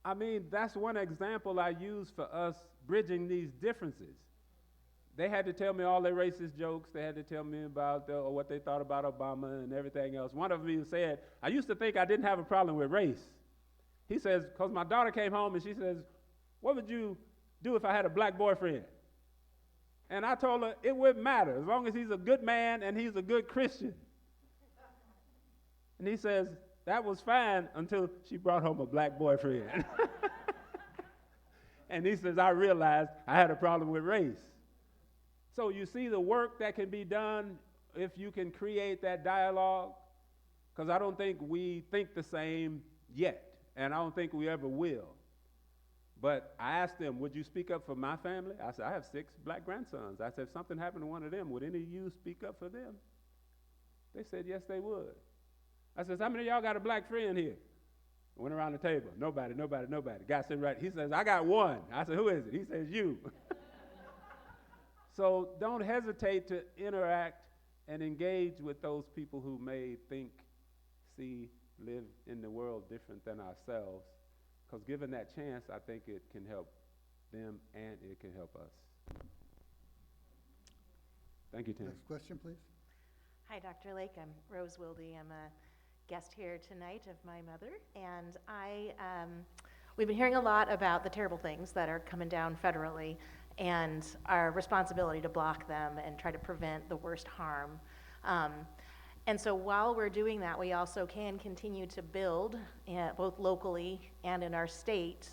I mean, that's one example I use for us bridging these differences. They had to tell me all their racist jokes. They had to tell me about what they thought about Obama and everything else. One of them even said, I used to think I didn't have a problem with race. He says, because my daughter came home and she says, what would you do if I had a black boyfriend? And I told her it wouldn't matter as long as he's a good man and he's a good Christian. And he says, that was fine until she brought home a black boyfriend. And he says, I realized I had a problem with race. So you see the work that can be done if you can create that dialogue, because I don't think we think the same yet, and I don't think we ever will. But I asked them, would you speak up for my family? I said, I have 6 black grandsons. I said, if something happened to one of them, would any of you speak up for them? They said, yes, they would. I said, how many of y'all got a black friend here? I went around the table. Nobody. Guy sitting right. He says, I got one. I said, who is it? He says, you. So don't hesitate to interact and engage with those people who may think, see, live in the world different than ourselves. Because given that chance, I think it can help them and it can help us. Thank you, Tim. Next question, please. Hi, Dr. Lake. I'm Rose Wilde. I'm a guest here tonight of my mother, and we've been hearing a lot about the terrible things that are coming down federally and our responsibility to block them and try to prevent the worst harm. And so while we're doing that, we also can continue to build, both locally and in our state,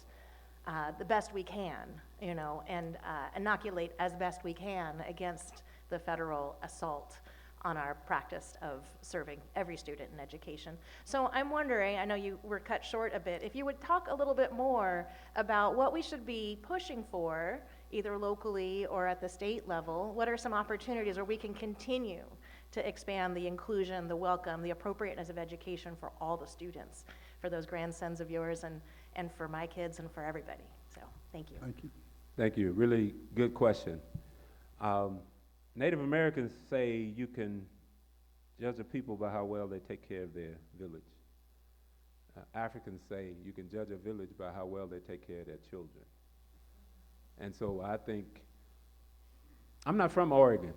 the best we can, and inoculate as best we can against the federal assault on our practice of serving every student in education. So I'm wondering, I know you were cut short a bit, if you would talk a little bit more about what we should be pushing for, either locally or at the state level. What are some opportunities where we can continue to expand the inclusion, the welcome, the appropriateness of education for all the students, for those grandsons of yours and for my kids and for everybody. So thank you. Thank you. Thank you. Really good question. Native Americans say you can judge a people by how well they take care of their village. Africans say you can judge a village by how well they take care of their children. And so I think, I'm not from Oregon,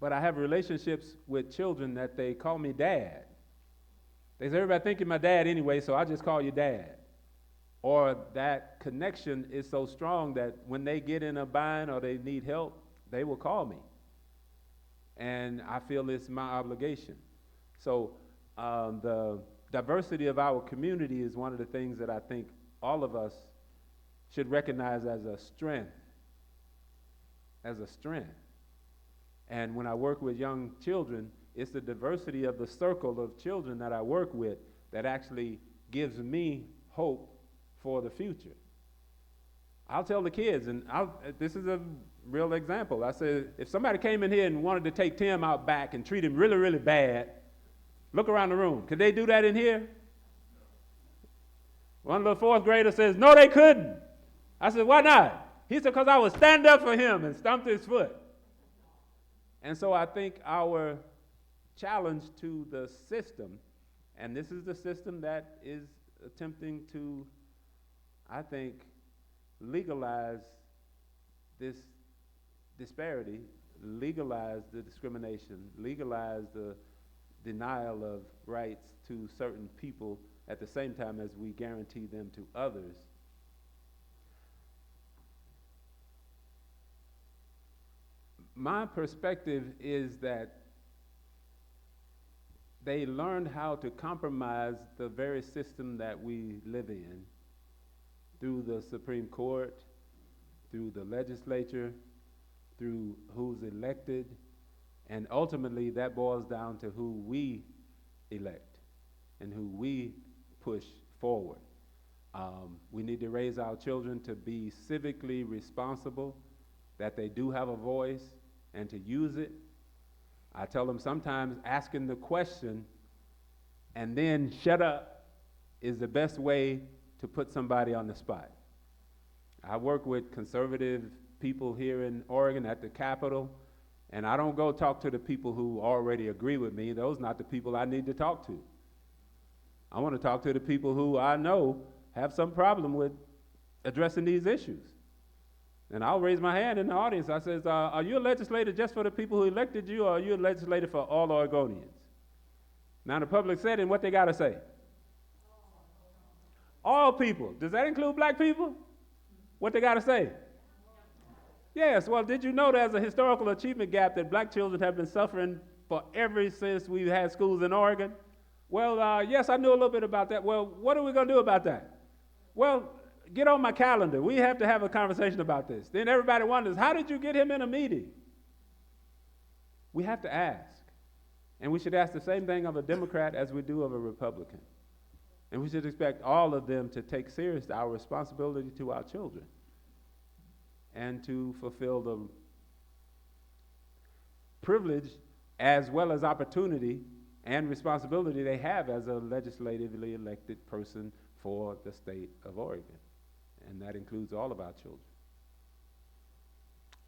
but I have relationships with children that they call me dad. They say, everybody think you're my dad anyway, so I just call you dad. Or that connection is so strong that when they get in a bind or they need help, they will call me. And I feel it's my obligation. So the diversity of our community is one of the things that I think all of us should recognize as a strength. And when I work with young children, it's the diversity of the circle of children that I work with that actually gives me hope for the future. I'll tell the kids, and this is a real example. I said, if somebody came in here and wanted to take Tim out back and treat him really, really bad, look around the room. Could they do that in here? One little 4th grader says, no, they couldn't. I said, why not? He said, because I would stand up for him and stomp his foot. And so I think our challenge to the system, and this is the system that is attempting to, I think, legalize this disparity, legalize the discrimination, legalize the denial of rights to certain people at the same time as we guarantee them to others. My perspective is that they learned how to compromise the very system that we live in through the Supreme Court, through the legislature, through who's elected, and ultimately that boils down to who we elect and who we push forward. We need to raise our children to be civically responsible, that they do have a voice, and to use it. I tell them sometimes asking the question and then shut up is the best way to put somebody on the spot. I work with conservative people here in Oregon at the Capitol, and I don't go talk to the people who already agree with me. Those are not the people I need to talk to. I want to talk to the people who I know have some problem with addressing these issues. And I'll raise my hand in the audience. I says, are you a legislator just for the people who elected you, or are you a legislator for all Oregonians? Now, in the public setting, what they got to say? All people. Does that include black people? What they got to say? Yes. Well, did you know there's a historical achievement gap that black children have been suffering for ever since we've had schools in Oregon? Well, yes, I knew a little bit about that. Well, what are we going to do about that? Well, get on my calendar. We have to have a conversation about this. Then everybody wonders, how did you get him in a meeting? We have to ask. And we should ask the same thing of a Democrat as we do of a Republican. And we should expect all of them to take serious our responsibility to our children and to fulfill the privilege as well as opportunity and responsibility they have as a legislatively elected person for the state of Oregon. And that includes all of our children.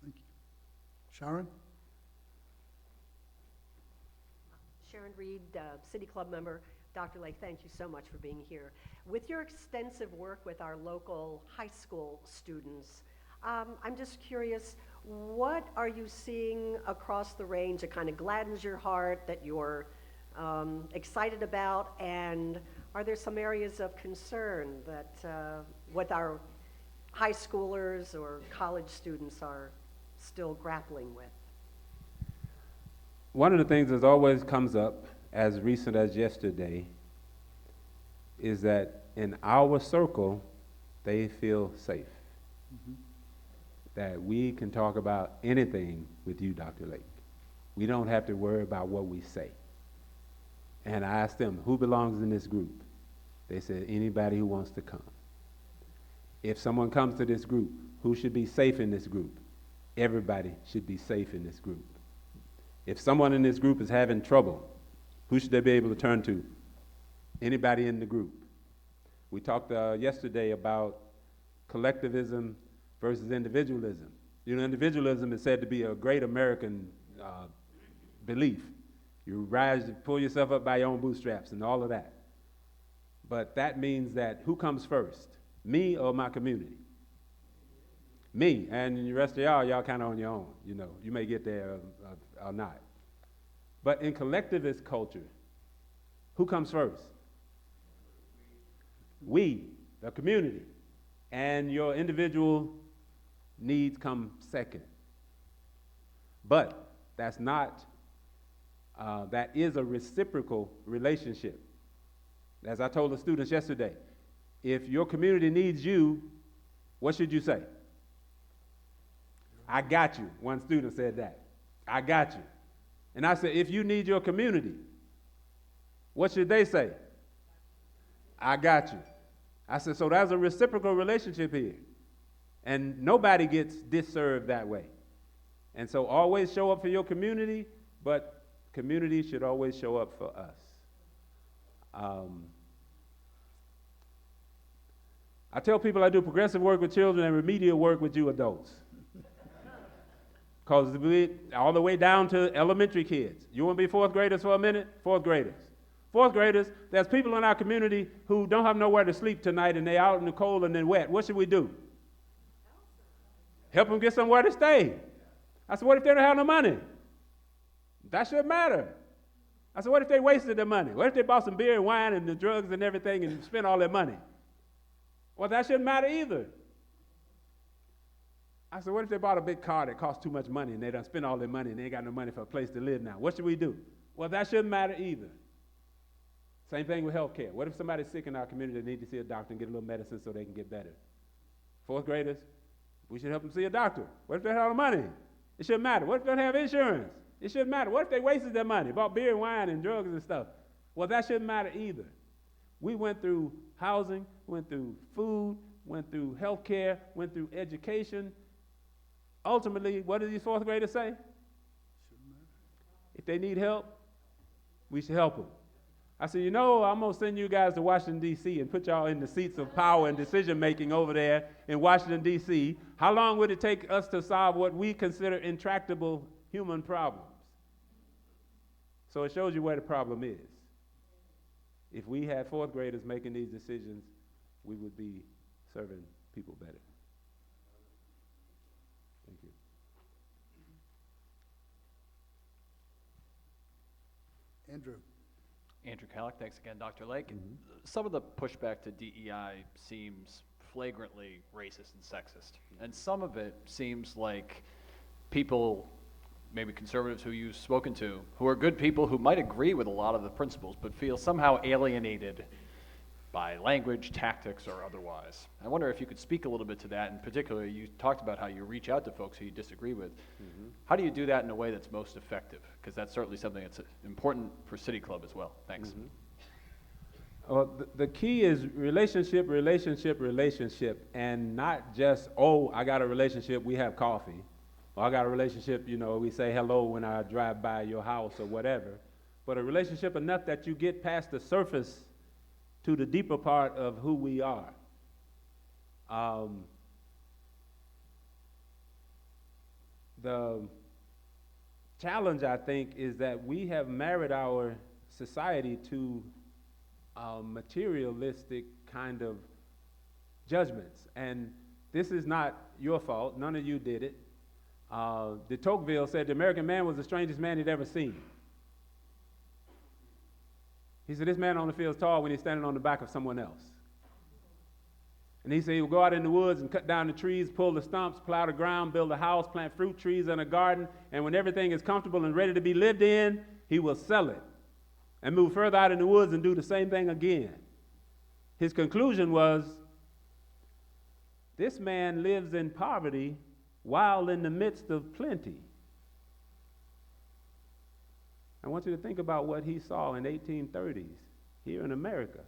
Thank you. Sharon? Sharon Reed, City Club member. Dr. Lake, thank you so much for being here. With your extensive work with our local high school students, I'm just curious, what are you seeing across the range that kind of gladdens your heart, that you're excited about, and are there some areas of concern that with our high schoolers or college students are still grappling with? One of the things that always comes up, as recent as yesterday, is that in our circle, they feel safe. Mm-hmm. That we can talk about anything with you, Dr. Lake. We don't have to worry about what we say. And I asked them, who belongs in this group? They said, anybody who wants to come. If someone comes to this group, who should be safe in this group? Everybody should be safe in this group. If someone in this group is having trouble, who should they be able to turn to? Anybody in the group. We talked yesterday about collectivism versus individualism. You know, individualism is said to be a great American belief. You rise, pull yourself up by your own bootstraps and all of that. But that means that who comes first? Me or my community? Me, and the rest of y'all kind of on your own. You know, you may get there or not. But in collectivist culture, who comes first? We, the community, and your individual needs come second. But that's not, that is a reciprocal relationship. As I told the students yesterday, if your community needs you, what should you say? I got you. One student said that. I got you. And I said, if you need your community, what should they say? I got you. I said, so there's a reciprocal relationship here. And nobody gets disserved that way. And so always show up for your community, but community should always show up for us. I tell people I do progressive work with children and remedial work with you adults. Because all the way down to elementary kids. You want to be fourth graders for a minute? Fourth graders. Fourth graders, there's people in our community who don't have nowhere to sleep tonight and they're out in the cold and they're wet. What should we do? Help them get somewhere to stay. I said, what if they don't have no money? That shouldn't matter. I said, what if they wasted their money? What if they bought some beer and wine and the drugs and everything and spent all their money? Well, that shouldn't matter either. I said, what if they bought a big car that costs too much money and they done spent all their money and they ain't got no money for a place to live now? What should we do? Well, that shouldn't matter either. Same thing with health care. What if somebody's sick in our community that need to see a doctor and get a little medicine so they can get better? Fourth graders, we should help them see a doctor. What if they don't have no money? It shouldn't matter. What if they don't have insurance? It shouldn't matter. What if they wasted their money, bought beer and wine and drugs and stuff? Well, that shouldn't matter either. We went through housing, went through food, went through health care, went through education. Ultimately, what do these fourth graders say? If they need help, we should help them. I said, you know, I'm going to send you guys to Washington, D.C. and put y'all in the seats of power and decision-making over there in Washington, D.C. How long would it take us to solve what we consider intractable human problems? So it shows you where the problem is. If we had fourth graders making these decisions, we would be serving people better. Thank you. Andrew? Andrew Kallick, thanks again, Dr. Lake. Some of the pushback to DEI seems flagrantly racist and sexist, and some of it seems like people, maybe conservatives who you've spoken to, who are good people who might agree with a lot of the principles, but feel somehow alienated by language, tactics, or otherwise. I wonder if you could speak a little bit to that, and particularly you talked about how you reach out to folks who you disagree with. How do you do that in a way that's most effective? Because that's certainly something that's important for City Club as well. Thanks. Well, the key is relationship, relationship, relationship, and not just, oh, I got a relationship, we have coffee. Or I got a relationship, you know, we say hello when I drive by your house or whatever. But a relationship enough that you get past the surface to the deeper part of who we are. The challenge, I think, is that we have married our society to materialistic kind of judgments. And this is not your fault. None of you did it. De Tocqueville said the American man was the strangest man he'd ever seen. He said, this man only feels tall when he's standing on the back of someone else. And he said he would go out in the woods and cut down the trees, pull the stumps, plow the ground, build a house, plant fruit trees in a garden, and when everything is comfortable and ready to be lived in, he will sell it and move further out in the woods and do the same thing again. His conclusion was, this man lives in poverty while in the midst of plenty. I want you to think about what he saw in 1830s here in America.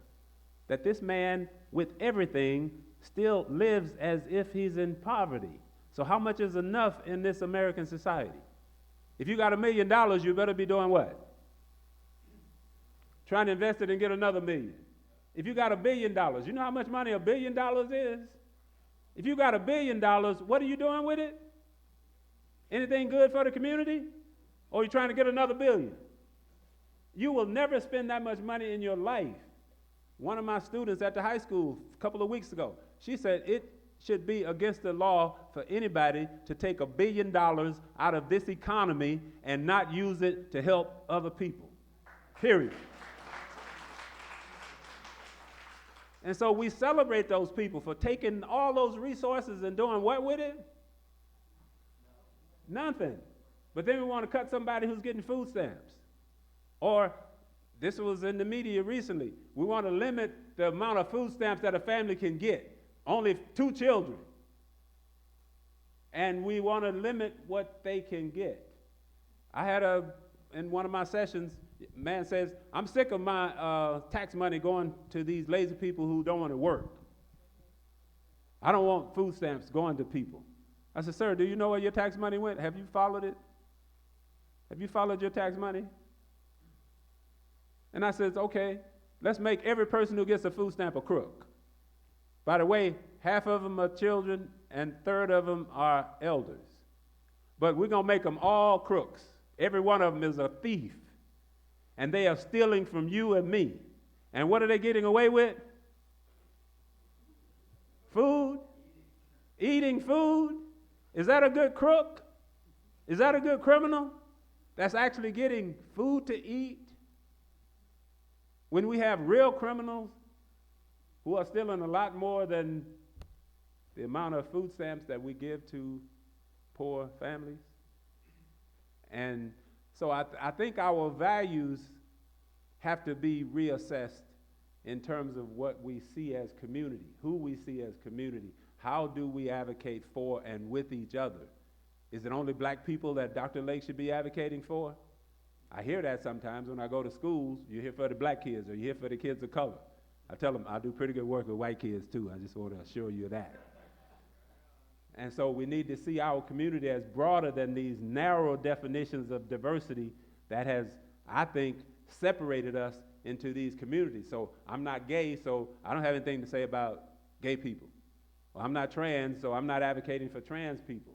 That this man with everything still lives as if he's in poverty. So how much is enough in this American society? If you got $1 million, you better be doing what? Trying to invest it and get another $1 million. If you got $1 billion, you know how much money $1 billion is? If you got $1 billion, what are you doing with it? Anything good for the community? Or are you trying to get another $1 billion? You will never spend that much money in your life. One of my students at the high school a couple of weeks ago, she said it should be against the law for anybody to take $1 billion out of this economy and not use it to help other people. Period. And so we celebrate those people for taking all those resources and doing what with it? Nothing. But then we want to cut somebody who's getting food stamps. Or, this was in the media recently, we want to limit the amount of food stamps that a family can get. Only 2 children. And we want to limit what they can get. I had in one of my sessions, a man says, I'm sick of my tax money going to these lazy people who don't want to work. I don't want food stamps going to people. I said, sir, do you know where your tax money went? Have you followed it? Have you followed your tax money? And I said, okay, let's make every person who gets a food stamp a crook. By the way, half of them are children and 1/3 of them are elders. But we're going to make them all crooks. Every one of them is a thief. And they are stealing from you and me. And what are they getting away with? Food. Eating food. Is that a good crook? Is that a good criminal? That's actually getting food to eat. When we have real criminals who are stealing a lot more than the amount of food stamps that we give to poor families. And so I think our values have to be reassessed in terms of what we see as community, who we see as community. How do we advocate for and with each other? Is it only black people that Dr. Lake should be advocating for? I hear that sometimes when I go to schools. You're here for the black kids or you're here for the kids of color. I tell them I do pretty good work with white kids too. I just want to assure you of that. And so we need to see our community as broader than these narrow definitions of diversity that has, I think, separated us into these communities. So I'm not gay, so I don't have anything to say about gay people. Or I'm not trans, so I'm not advocating for trans people.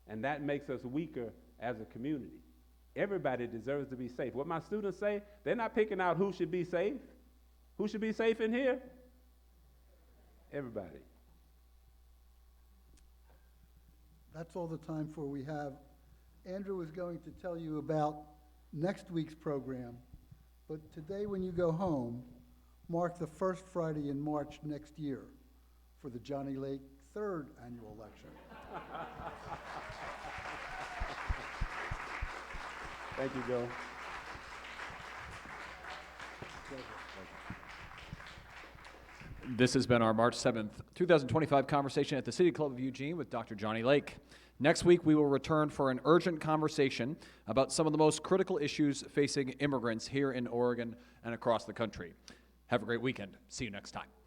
And that makes us weaker as a community. Everybody deserves to be safe. What my students say, they're not picking out who should be safe. Who should be safe in here? Everybody. That's all the time for we have. Andrew is going to tell you about next week's program, but today when you go home, mark the first Friday in March next year for the Johnny Lake third annual election. Thank you, Joe. This has been our March 7th, 2025 conversation at the City Club of Eugene with Dr. Johnny Lake. Next week, we will return for an urgent conversation about some of the most critical issues facing immigrants here in Oregon and across the country. Have a great weekend. See you next time.